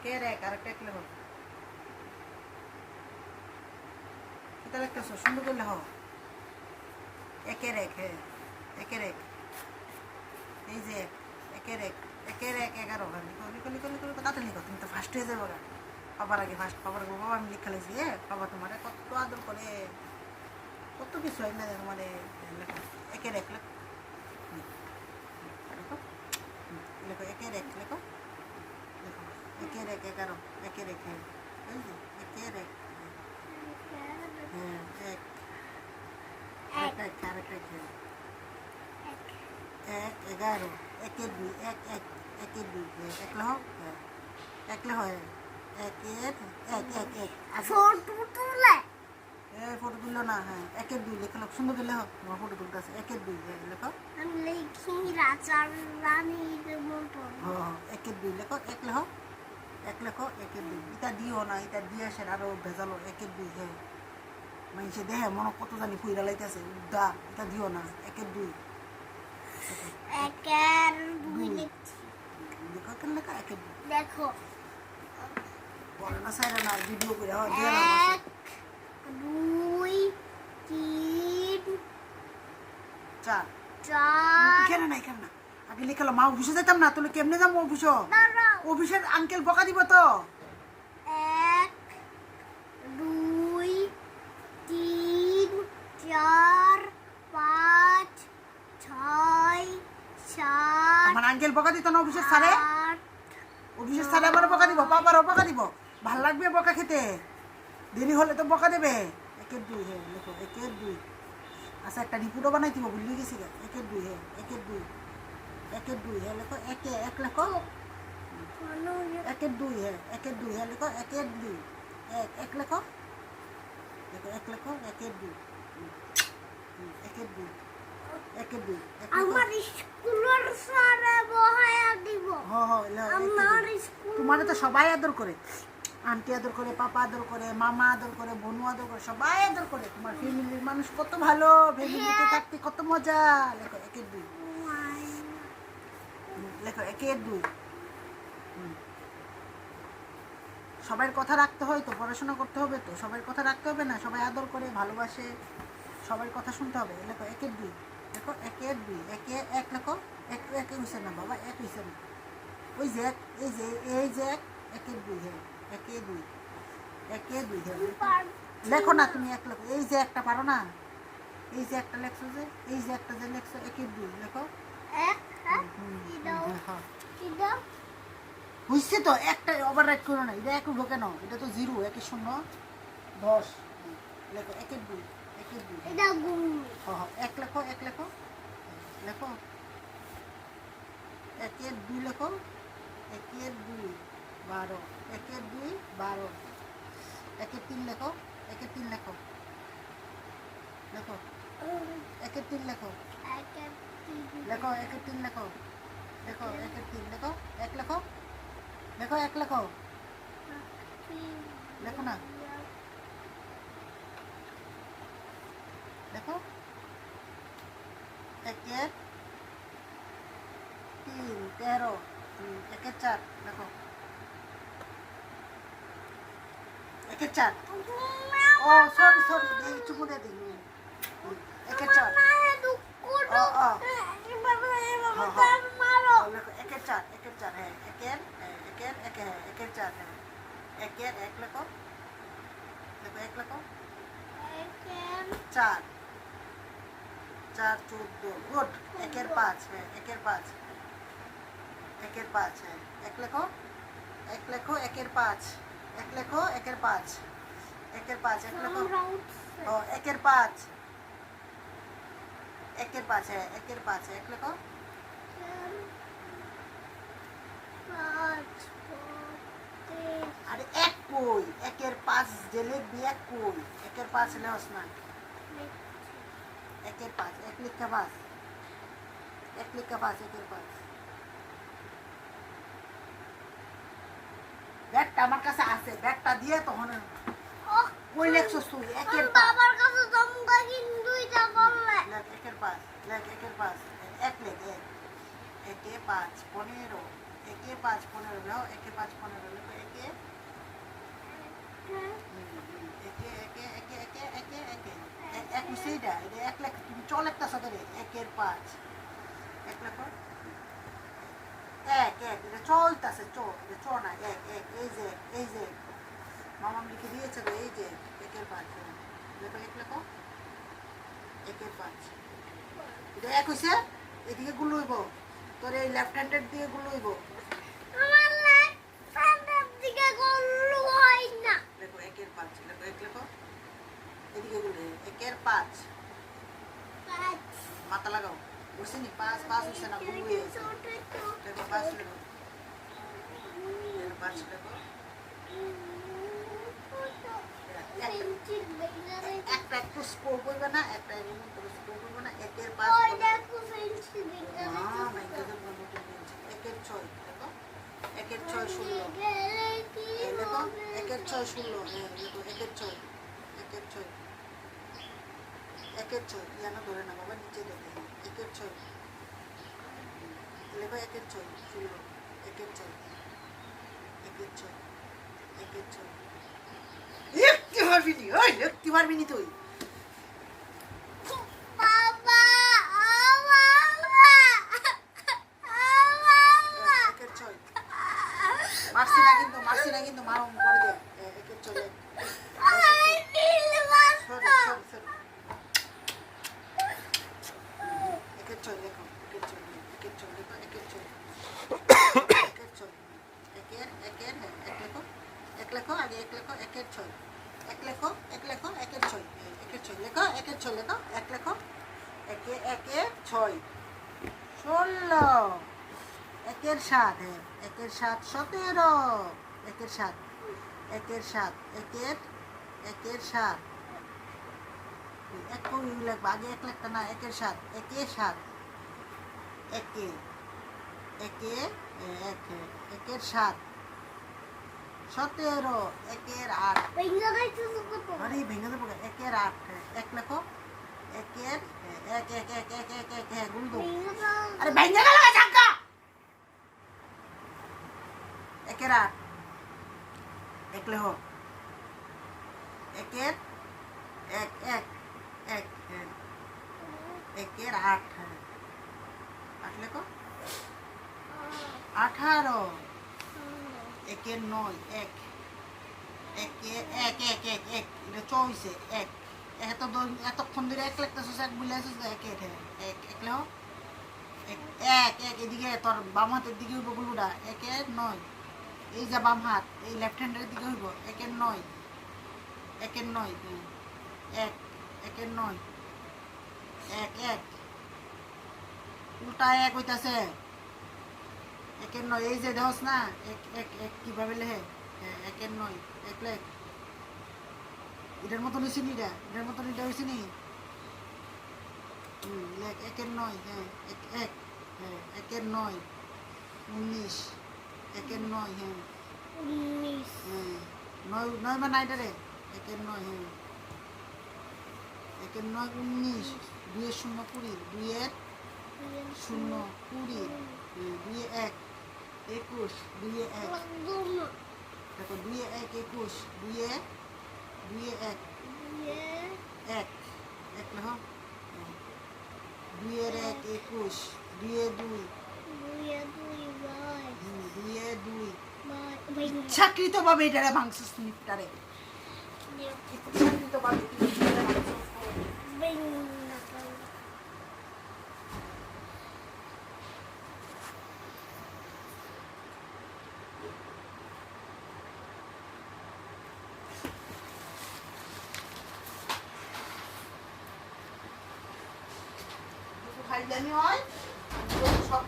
একের এক আরেকটা এক লেখো এটা লিখতেছো সুন্দর করে লেখো একের এক হ্যাঁ একের এক এই যে একের এক 11 লিখো লিখো লিখো লিখো লিখো তাতে লিখো তুমি তো ফার্স্ট হয়ে যাবে গা বাবার আগে ফার্স্ট বাবার আগে বাবা আমি লিখে লেছি বাবা তোমার কত আদর করে কত কিছু হয় না তোমার লেখো একের এক লেখো লেখো লেখো একের এক লেখো লেখো একের এক 11 একের এক হ্যাঁ এই যে একের এক হ্যাঁ এক আরেকটা এক আরেকটা এক হ্যাঁ এক 11 একের দুই এক এক একের দুই এক লেখো হ্যাঁ এক লেখো একের এক এক এক ফটো তুলে ফটো তুললো না হ্যাঁ একের দুই লেখো লেখো সুন্দর করে লেখো তোমার ফটো তুলতে আছে একের দুই হ্যাঁ লেখো আমি লিখি রাজার রানীর মতো হ্যাঁ একের দুই লেখো এক লেখো একের দুই এটা দিও না এটা দিয়ে আসেন আরো ভেজালো একের দুই হ্যাঁ মানুষে দেখে মনে কত জানি ফুইরা লাইতেছে উদ্দা এটা দিও না একের দুই একের দুই লিখছি লেখো কেন লেখা একের দুই দেখো বলে না সাইরা না ভিডিও করে হয় দিয়ে না এক দুই তিন 4 চার এখানে না এখানে না আগে লিখালো মা অফিসে যেতাম না তাহলে কেমনে যাবো অফিসে দাঁড়াও অফিসের আঙ্কেল বকা দিব তো এক দুই তিন চার পাঁচ ছয় সাত আমার আঙ্কেল বকা দিত না অফিসের স্যারে আট অফিসের স্যারে আবার বকা দিব পাপারও বকা দিব ভাল লাগবে বকা খেতে দেরি হলে তো বকা দেবে একের দুই হ্যাঁ লেখো একের দুই আচ্ছা একটা রিপোর্টও বানাই দিব ভুলে গেছি একের দুই হ্যাঁ একের দুই হ্যাঁ লেখো একে এক লেখো একের দুই হ্যাঁ লেখো একের দুই এক লেখো এক লেখো একের দুই একের দুই একের দুই আমার স্কুলের স্যারে বহায়া দিব আমার স্কুল তোমার তো সবাই আদর করে আন্টি আদর করে পাপা আদর করে মামা আদর করে বোনু আদর করে সবাই আদর করে তোমার ফ্যামিলির মানুষ কত ভালো ফ্যামিলিতে থাকতে কত মজা লেখো একের দুই লেখো একের দুই সবার কথা রাখতে হয় তো পড়াশোনা করতে হবে তো সবার কথা রাখতে হবে না সবাই আদর করে ভালোবাসে সবার কথা শুনতে হবে লেখো একের দুই লেখো একের দুই একে এক লেখো এক একে হয়েছে না বাবা এক হয়েছে না ওই যে এক এই যে এক একের দুই হ্যাঁ একে দুই হ্যাঁ লেখো না তুমি এক লেখো এই যে একটা পারো না এই যে একটা লেখছো যে এই যে একটা যে লেখছো একের দুই লেখো এক কি দাও বুঝছে তো একটা ওভার রাইট করো না এটা এক ঢোকে না এটা তো 0 1 0 10 লেখো একের দুই এটা গুণ হ্যাঁ এক লেখো লেখো একের দুই লেখো একের দুই 12 একের দুই 12 একের তিন লেখো একের তিন লেখো একের তিন লেখো লেখো একের তিন লেখো একের তিন লেখো এক লেখো এক লেখো লেখো না লেখো একের 3 13 একের 4 লেখো একের 4 ও সরি এই চুপ করে দিই একের 4 লেখো একের 4 হ্যাঁ একের 4 হ্যাঁ একের এক লেখো এক লেখো 4 14 গুড একের 5 হ্যাঁ একের 5 হ্যাঁ এক লেখো একের 5 এক লেখো একের 5 এক লেখো ও একের 5 হ্যাঁ একের 5 এক লেখো আরে এক কই একের 5 যে লিখবি এক কই একের 5 লেখস না একের 5 এক লিখা 5 একের 5 ব্যাগটা আমার কাছে আছে ব্যাগটা দিয়ে তখন কই লেখছস তুই একের 5 বাবার কাছে জমকা কিন্তু এটা বললে একের 5 এক লেখ এক একে 5 15 একে 5 15 লেখো একে 5 15 লেখো একে এক হচ্ছে এটা এটা 1 লেখ তুমি চল একটা সাথে একের 5 1 লেখো এক এটা চলতেছে এটা চ না এক এই যে মামা লিখে দিয়েছে তো এই যে একের 5 লেখো 1 লেখো একের 5 এটা 1 হইছে এদিকে গুলোইব তোর এই লেফট হ্যান্ডের দিকে গুলোইব আমার লেফট হ্যান্ডের দিকে গুলো হয় না লেখো একের 5 লেখো 1 লেখো এদিকে গুলো একের 5 মাথা লাগাও বুঝছিস 5 5 হইছে না গুলো হইছে লেখো 5 লেখো 5 লেখো একটা একটু স্কোর করবে না একটা এমন করে স্কোর করবে না একের 5 একের 6 দেখো একের 6 16 দেখো একের 6 16 দেখো একের 6 একের 6 একের 6 জানো ধরে না বাবা নিচে দেখে একের 6 লেখো একের 6 16 একের 6 একের 6 একের 6 লিখতে পারবি নি তুই একের 6 মারছি না কিন্তু মারো করে দে একের 6 একের 6 দেখো একের 6 একের 6 দেখো একের 6 একের 6 একের এক লেখো আগে 1 লেখো একের 6 1 লেখো একের 6 একের 6 লেখো একের 6 লেখো 1 লেখো একের 6 16 একের 7 একের 7 17 একের 7 একের 7 একের 7 এক কবি লিখবা আগে 1 লেখটা না একের 7 একের 7 একের 7 17 একের 8 আরে ভেঙে দেবো একের 8 1 লেখো একের এক গুলো আরে ভেঙে গেল জায়গা একের 8 1 লেখো একের একের 8 লেখো 18 একের 9 1 একের এক এটা চইছে 1 এতক্ষণ ধরে 1 লিখতেছিস 1 বুঝাইছিস একের 1 লেখো 1 এদিকে তোর বাম হাতের দিকে হইব গুলোটা একের 9 এই যে বাম হাত এই লেফট হ্যান্ডের দিকে হইব একের 9 একের 9 1 একের 9 1 উল্টা 1 হইতাছে একের 9 এই যে দেখছ না 1 কিভাবে লেখে একের 9 1 লেখ এটার মতন হয়েছে নি এটার মতন এটা হয়েছে নি লেখ একের 9 একের 9 19 একের 9 9 মানে এটা রে একের 9 একের 9 19 2 এর 0 20 2 এর 0 20 2 1 21 2 1 দেখো 2 1 21 2 1 1 লেখো 2 এর 1 21 2 এর 2 2 এর 2 ইচ্ছাকৃতভাবে এটারে ভাঙছিস নিপটারে ইচ্ছাকৃতভাবে জানি হয় সব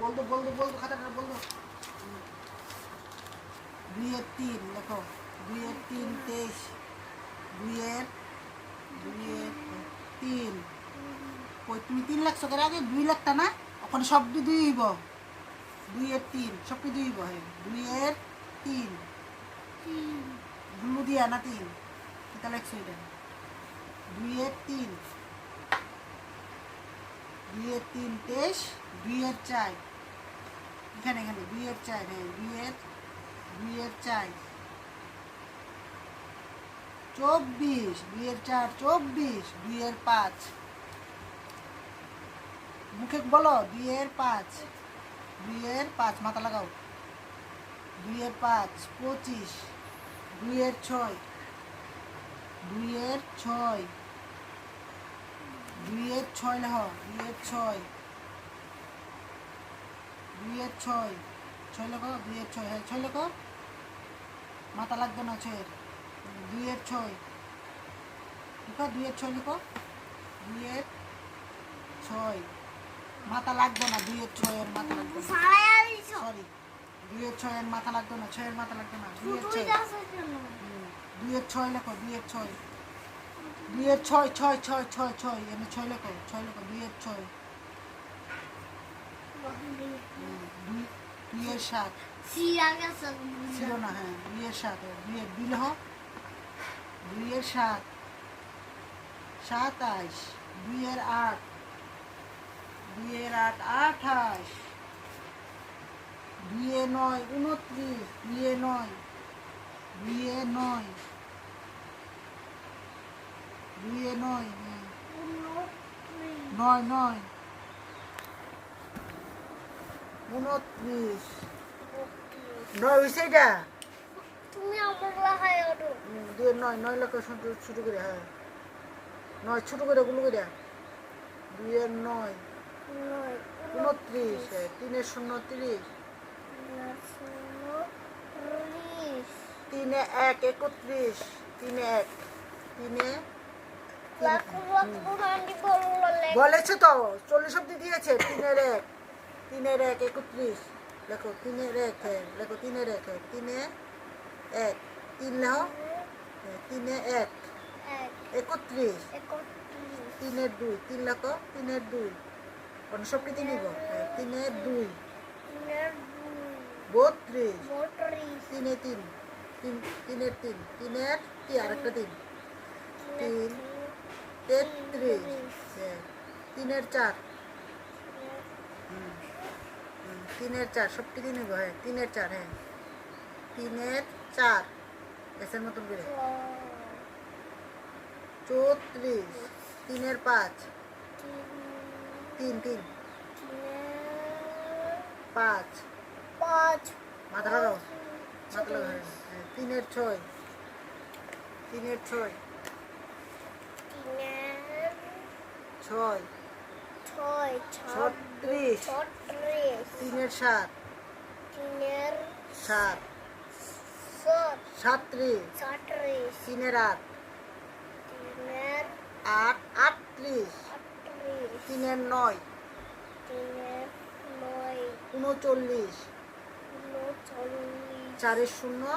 বলতো খাতাটা বলতো 2 এর 3 দেখো 2 এর 3 23 2 এর 3 কই তুমি 3 লাখ সকের আগে 2 লাখটা না ওখানে সব 2 হইব 2 এর 3 সব 2 হইব 2 এর 3 গুলো দিয়া না 3 কিতা লেখছো এটা 2 এর 3 23 2 এর 4 এখানে এখানে 2 এর 4, হ্যাঁ 2 এর 4, 24, 2 এর 4 24, 2 এর 5, মুখে বলো 2 এর 5, 2 এর 5, মাথা লাগাও, 2 এর 5 25, 2 এর 6, 2 এর 6, 2 এর 6 লেখো, 2 এর 6, 2 এর 6, 6 লেখো, 2 এর 6, হ্যাঁ 6 লেখো, মাথা লাগবে না 6 এর, 2 এর 6 লিখো, 2 এর 6 লিখো, 2 এর 6, মাথা লাগবে না, 2 এর 6 এর মাথা লাগবে না, সরি 2 এর 6 এর মাথা লাগবে না, 6 এর মাথা লাগবে না, 2 এর 6, 2 এর 6 লেখো, 2 এর 6, 2 এর 6, 6 6 6 6, এনে 6 লেখো, 6 লেখো, 2 এর 6, 2 এর 7 ছিল না, হ্যাঁ 2 এর 7, 2 এর 2 লেখো, 2 এর 7 27, 2 এর 8, 2 এর 8 28, 2 এর 9 29, 2 এর 9, 2 এর 9, 2 এর 9, 9 9, 29, 9 হইছে এটা, তুমি আমার লাগাই ওটো 2 এর 9, 9 লেখো শুরু করে, হ্যাঁ 9 ছোট করে গুলো করে, 2 এর 9 29, 3 এর 0 30, 3 এ 1 31, 3 এ 1, 3 এ বলেছো তো 40 অব্দি দিয়েছে, 3 এর 1, 3 এর 1 31, লেখো 3 এর 1, হ্যাঁ লেখো 3 এর 1, হ্যাঁ 3 এ 1, 3 লেখো, 3 এ 1 31, 3 এর 2, 3 লেখো, 3 এর 2, অন্য সব কি নিব, 3 এর 2 32, 3 এ 3, 3 এর 3, 3 এর 3, আরেকটা 3, 3 33, হ্যাঁ 3 এর 4, 3 এর 4 সব কি নিব, হ্যাঁ 3 এর 4, হ্যাঁ 3 এর 4, এসের মতন করে 34, 3 এর 5, 3 3 5, মাথা লাগাও, মাথা লাগাও, হ্যাঁ 3 এর 6, 3 এর 6, 6 36, 3 এর 7, 7 37, 3 এর 8, 8 38, 3 এর 9, 39, 4 এর 0,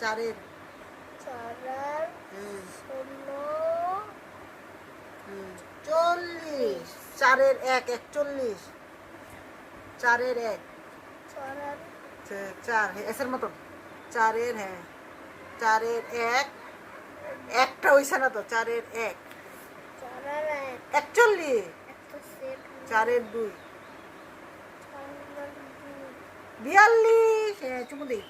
4 এর 40, 4 এর 1 41, 4 এর 1, 4, হ্যাঁ এসের মতন 4 এর, হ্যাঁ 4 এর 1, একটা হইছে না তো, 4 এর 1 41, 4 এর 2 42, হ্যাঁ চুমু দিই।